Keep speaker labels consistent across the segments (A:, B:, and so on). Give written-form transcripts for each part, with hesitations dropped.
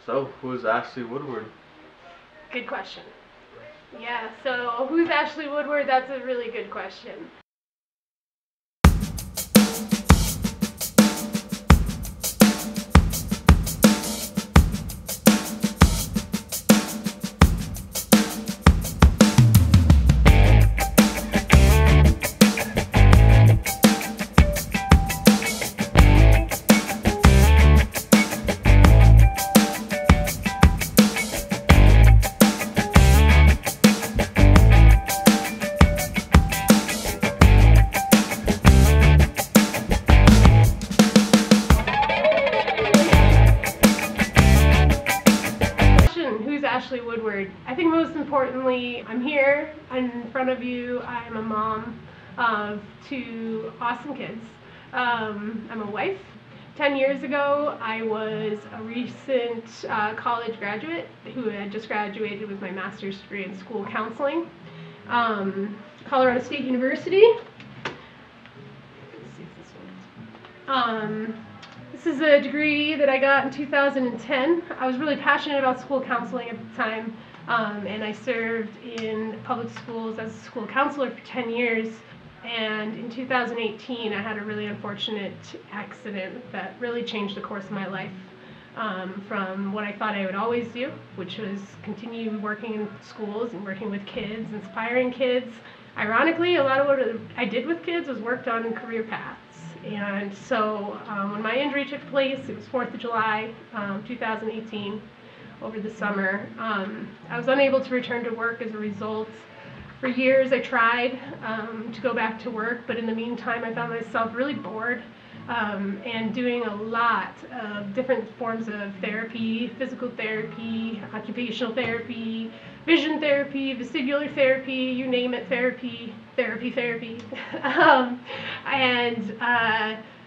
A: So, who's Ashley Woodward?
B: Good question. Yeah, so who's Ashley Woodward? That's a really good question. Who's Ashley Woodward? I think most importantly, I'm here in front of you. I'm a mom of two awesome kids. I'm a wife. 10 years ago, I was a recent college graduate who had just graduated with my master's degree in school counseling. Colorado State University. Let's see if this works. This is a degree that I got in 2010. I was really passionate about school counseling at the time, and I served in public schools as a school counselor for 10 years. And in 2018, I had a really unfortunate accident that really changed the course of my life, from what I thought I would always do, which was continue working in schools and working with kids, inspiring kids. Ironically, a lot of what I did with kids was worked on career paths. And so when my injury took place, it was 4th of July, 2018, over the summer. I was unable to return to work as a result. For years I tried to go back to work, but in the meantime I found myself really bored and doing a lot of different forms of therapy: physical therapy, occupational therapy, vision therapy, vestibular therapy, you name it, therapy.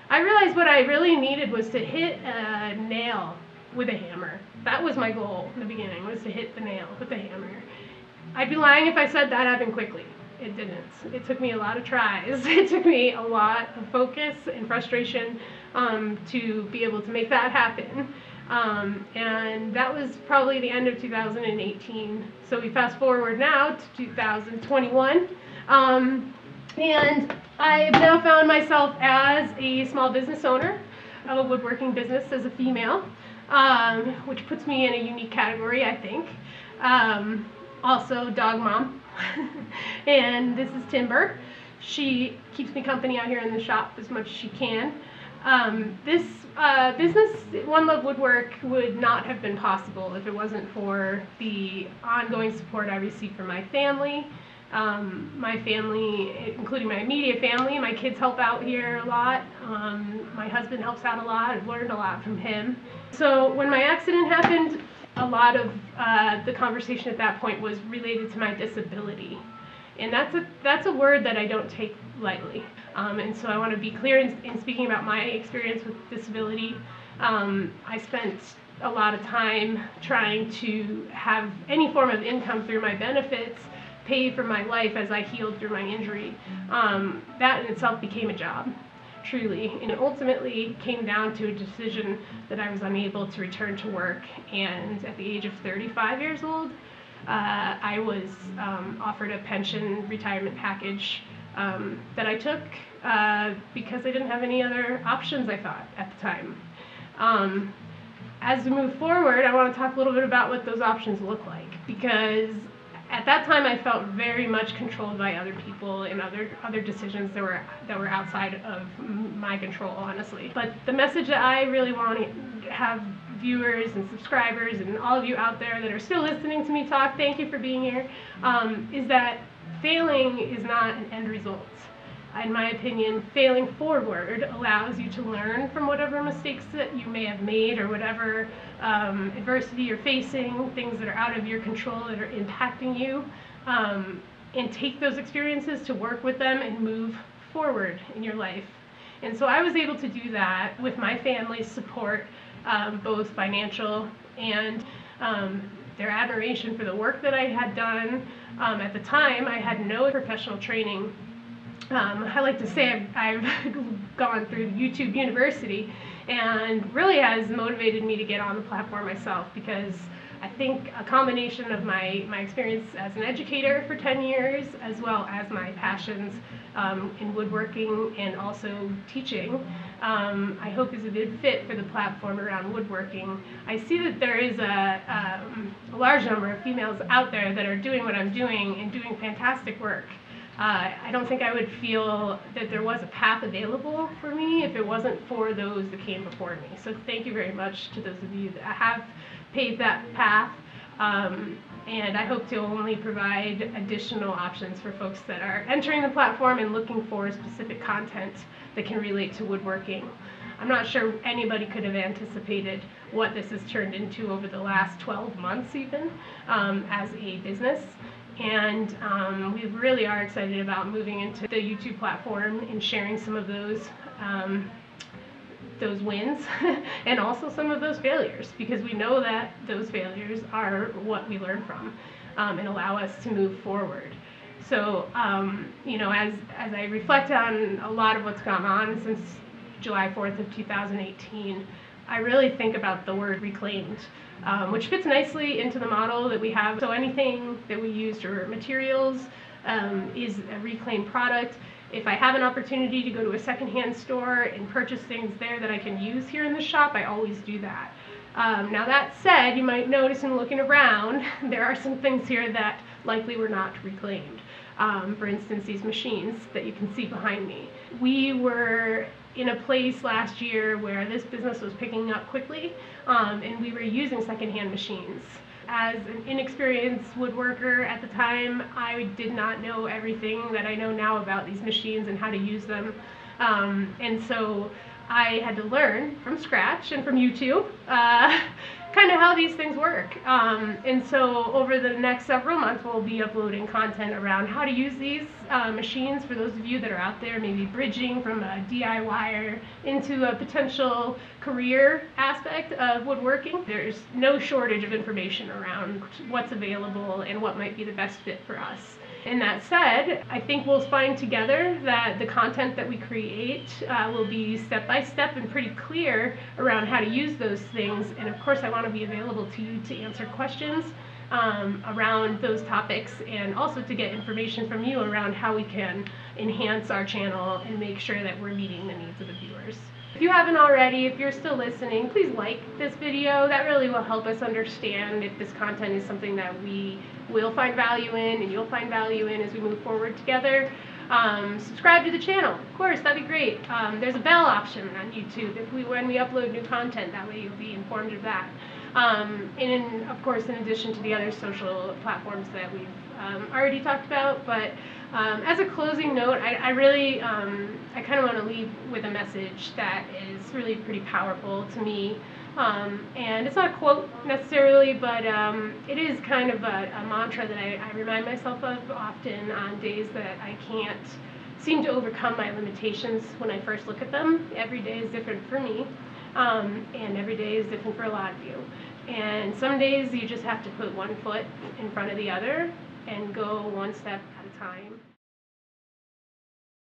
B: I realized what I really needed was to hit a nail with a hammer. That was my goal in the beginning, was to hit the nail with a hammer. I'd be lying if I said that happened quickly. It didn't. It took me a lot of tries. It took me a lot of focus and frustration to be able to make that happen. And that was probably the end of 2018. So we fast forward now to 2021. And I've now found myself as a small business owner of a woodworking business as a female, which puts me in a unique category, I think. Also dog mom. And this is Timber. She keeps me company out here in the shop as much as she can. This business, Onelove Woodwork, would not have been possible if it wasn't for the ongoing support I received from my family. My family, including my immediate family. My kids help out here a lot. My husband helps out a lot. I've learned a lot from him. So when my accident happened, a lot of the conversation at that point was related to my disability. And that's a word that I don't take lightly. And so I want to be clear in speaking about my experience with disability. I spent a lot of time trying to have any form of income through my benefits pay for my life as I healed through my injury. That in itself became a job, truly, and it ultimately came down to a decision that I was unable to return to work. And at the age of 35 years old, I was offered a pension retirement package that I took because I didn't have any other options, I thought, at the time. As we move forward, I want to talk a little bit about what those options look like, because at that time I felt very much controlled by other people and other decisions that were outside of my control, honestly. But the message that I really want to have viewers and subscribers and all of you out there that are still listening to me talk, thank you for being here, is that failing is not an end result. In my opinion, failing forward allows you to learn from whatever mistakes that you may have made or whatever adversity you're facing, things that are out of your control that are impacting you, and take those experiences to work with them and move forward in your life. And so I was able to do that with my family's support, both financial and their admiration for the work that I had done. At the time, I had no professional training. I like to say I've gone through YouTube University, and really has motivated me to get on the platform myself, because I think a combination of my experience as an educator for 10 years, as well as my passions in woodworking and also teaching, I hope is a good fit for the platform around woodworking. I see that there is a large number of females out there that are doing what I'm doing and doing fantastic work. I don't think I would feel that there was a path available for me if it wasn't for those that came before me. So thank you very much to those of you that have paved that path, and I hope to only provide additional options for folks that are entering the platform and looking for specific content that can relate to woodworking. I'm not sure anybody could have anticipated what this has turned into over the last 12 months even, as a business. And we really are excited about moving into the YouTube platform and sharing some of those wins and also some of those failures, because we know that those failures are what we learn from and allow us to move forward. So, you know, as I reflect on a lot of what's gone on since July 4th of 2018, I really think about the word reclaimed, which fits nicely into the model that we have. So anything that we use for materials is a reclaimed product. If I have an opportunity to go to a secondhand store and purchase things there that I can use here in the shop, I always do that. Now that said, you might notice in looking around, there are some things here that likely were not reclaimed. For instance, these machines that you can see behind me. We were in a place last year where this business was picking up quickly, and we were using secondhand machines. As an inexperienced woodworker at the time, I did not know everything that I know now about these machines and how to use them. And so I had to learn from scratch and from YouTube kind of how these things work. And so over the next several months, we'll be uploading content around how to use these machines for those of you that are out there maybe bridging from a DIYer into a potential career aspect of woodworking. There's no shortage of information around what's available and what might be the best fit for us. And that said, I think we'll find together that the content that we create will be step-by-step and pretty clear around how to use those things. And of course, I want to be available to you to answer questions around those topics, and also to get information from you around how we can enhance our channel and make sure that we're meeting the needs of the viewers. If you haven't already, if you're still listening, please like this video. That really will help us understand if this content is something that we will find value in and you'll find value in as we move forward together. Subscribe to the channel, of course, that'd be great. There's a bell option on YouTube when we upload new content. That way you'll be informed of that. And of course, in addition to the other social platforms that we've already talked about. But as a closing note, I really I kind of want to leave with a message that is really pretty powerful to me. And it's not a quote necessarily, but it is kind of a mantra that I remind myself of often on days that I can't seem to overcome my limitations when I first look at them. Every day is different for me, and every day is different for a lot of you. And some days you just have to put one foot in front of the other and go one step at a time.